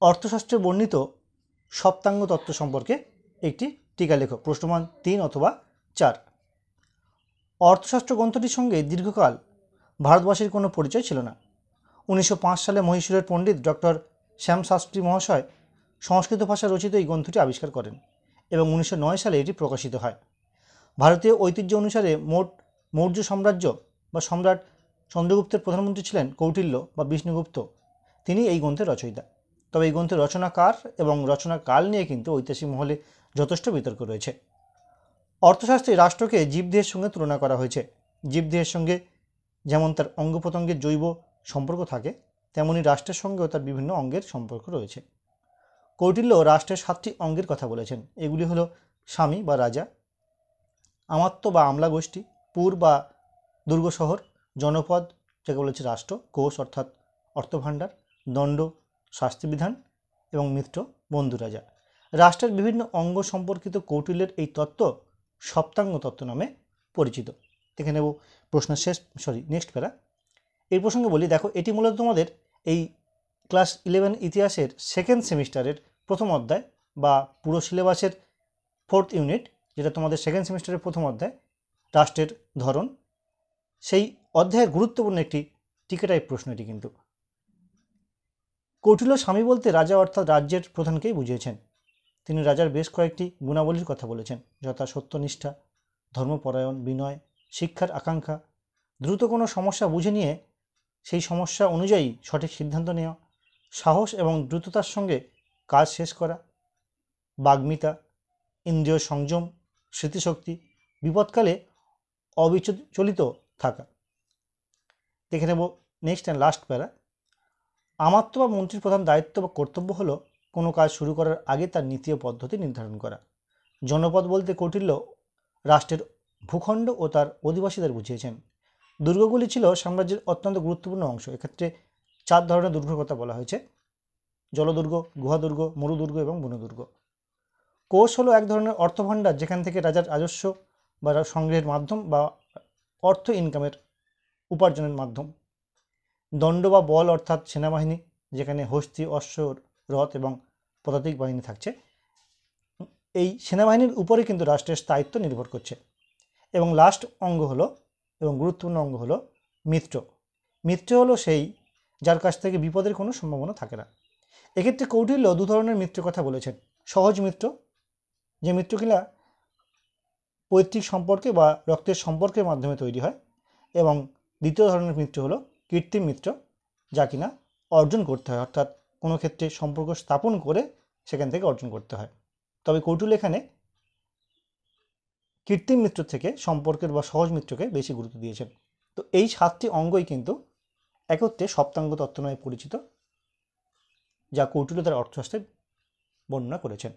অর্থশাস্ত্রে বর্ণিত সপ্তাঙ্গ তত্ত্ব সম্পর্কে একটি টিকা লেখো। প্রশ্নমান 3 অথবা 4। অর্থশাস্ত্র গ্রন্থটির সঙ্গে দীর্ঘকাল ভারতবাসীর কোনো পরিচয় ছিল না। 1905 সালে মহীশূরের পণ্ডিত ডক্টর শ্যাম শাস্ত্রী মহাশয় সংস্কৃত ভাষায় রচিত এই গ্রন্থটি আবিষ্কার করেন এবং 1909 সালে এটি প্রকাশিত হয়। ভারতীয় ঐতিহ্য অনুসারে মৌর্য সাম্রাজ্য বা সম্রাট চন্দ্রগুপ্তের প্রধানমন্ত্রী ছিলেন কৌটিল্য বা বিষ্ণুগুপ্ত। তিনি এই গ্রন্থের রচয়িতা। তবে এই গ্রন্থের রচনাকার এবং রচনাকাল নিয়ে কিন্তু ঐতিহাসিক মহলে যথেষ্ট বিতর্ক রয়েছে। অর্থশাস্ত্রে রাষ্ট্রকে জীবদেহের সঙ্গে তুলনা করা হয়েছে। জীবদেহের সঙ্গে যেমন তার অঙ্গ প্রত্যঙ্গের জৈব সম্পর্ক থাকে, তেমনি রাষ্ট্রের সঙ্গেও তার বিভিন্ন অঙ্গের সম্পর্ক রয়েছে। কৌটিল্য রাষ্ট্রের 7টি অঙ্গের কথা বলেছেন। এগুলি হলো স্বামী বা রাজা, আমাত্য বা আমলা গোষ্ঠী, পুর বা দুর্গ শহর, জনপদ যাকে বলেছে রাষ্ট্র, কোষ অর্থাৎ অর্থভাণ্ডার, দণ্ড শাস্তিবিধান এবং মিত্র বন্ধু রাজা। রাষ্ট্রের বিভিন্ন অঙ্গ সম্পর্কিত কৌটিল্যের এই তত্ত্ব সপ্তাঙ্গ তত্ত্ব নামে পরিচিত। দেখে নেব প্রশ্নের নেক্সট প্যারা। এই প্রসঙ্গে বলি, দেখো এটি মূলত তোমাদের এই ক্লাস 11 ইতিহাসের সেকেন্ড সেমিস্টারের প্রথম অধ্যায় বা পুরো সিলেবাসের 4th ইউনিট, যেটা তোমাদের সেকেন্ড সেমিস্টারের প্রথম অধ্যায় রাষ্ট্রের ধরন, সেই অধ্যায়ের গুরুত্বপূর্ণ একটি টিকা টাইপ প্রশ্ন এটি কিন্তু। কৌটিল্য স্বামী বলতে রাজা অর্থাৎ রাজ্যের প্রধানকেই বুঝিয়েছেন। তিনি রাজার বেশ কয়েকটি গুণাবলীর কথা বলেছেন, যথা সত্যনিষ্ঠা, ধর্মপরায়ণ, বিনয়, শিক্ষার আকাঙ্ক্ষা, দ্রুত কোনো সমস্যা বুঝে নিয়ে সেই সমস্যা অনুযায়ী সঠিক সিদ্ধান্ত নেওয়া, সাহস এবং দ্রুততার সঙ্গে কাজ শেষ করা, বাগ্মিতা, ইন্দ্রিয় সংযম, স্মৃতিশক্তি, বিপদকালে অবিচলিত থাকা। দেখে নেব নেক্সট অ্যান্ড লাস্ট প্যারা। আমাত্য বা মন্ত্রীর প্রধান দায়িত্ব বা কর্তব্য হলো কোনো কাজ শুরু করার আগে তার নীতি ও পদ্ধতি নির্ধারণ করা। জনপদ বলতে কৌটিল্য রাষ্ট্রের ভূখণ্ড ও তার অধিবাসীদের বুঝিয়েছেন। দুর্গগুলি ছিল সাম্রাজ্যের অত্যন্ত গুরুত্বপূর্ণ অংশ। এক্ষেত্রে 4 ধরনের দুর্গের কথা বলা হয়েছে: জলদুর্গ, গুহাদুর্গ, মরুদুর্গ এবং বনদুর্গ। কোষ হলো এক ধরনের অর্থভাণ্ডার, যেখান থেকে রাজার রাজস্ব বা সংগ্রহের মাধ্যম বা অর্থ ইনকামের উপার্জনের মাধ্যম। দণ্ড বা বল অর্থাৎ সেনাবাহিনী, যেখানে হস্তি, অশ্ব, রথ এবং পদাতিক বাহিনী থাকছে। এই সেনাবাহিনীর উপরে কিন্তু রাষ্ট্রের স্থায়িত্ব নির্ভর করছে। এবং লাস্ট অঙ্গ হলো এবং গুরুত্বপূর্ণ অঙ্গ হলো মিত্র। মিত্র হলো সেই যার কাছ থেকে বিপদের কোনো সম্ভাবনা থাকে না। এক্ষেত্রে কৌটিল্য 2 ধরনের মিত্রের কথা বলেছেন। সহজ মিত্র, যে মিত্র কিনা পৈতৃক সম্পর্কে বা রক্তের সম্পর্কের মাধ্যমে তৈরি হয়, এবং দ্বিতীয় ধরনের মিত্র হলো কৃত্রিম মিত্র, যা কিনা অর্জন করতে হয়, অর্থাৎ কোনো ক্ষেত্রে সম্পর্ক স্থাপন করে সেখান থেকে অর্জন করতে হয়। তবে কৌটিল্য এখানে কৃত্রিম মিত্র থেকে সম্পর্কের বা সহজ মিত্রকে বেশি গুরুত্ব দিয়েছেন। তো এই 7টি অঙ্গই কিন্তু একত্রে সপ্তাঙ্গ তত্ত্ব নামে পরিচিত, যা কৌটিল্য তার অর্থশাস্ত্রে বর্ণনা করেছেন।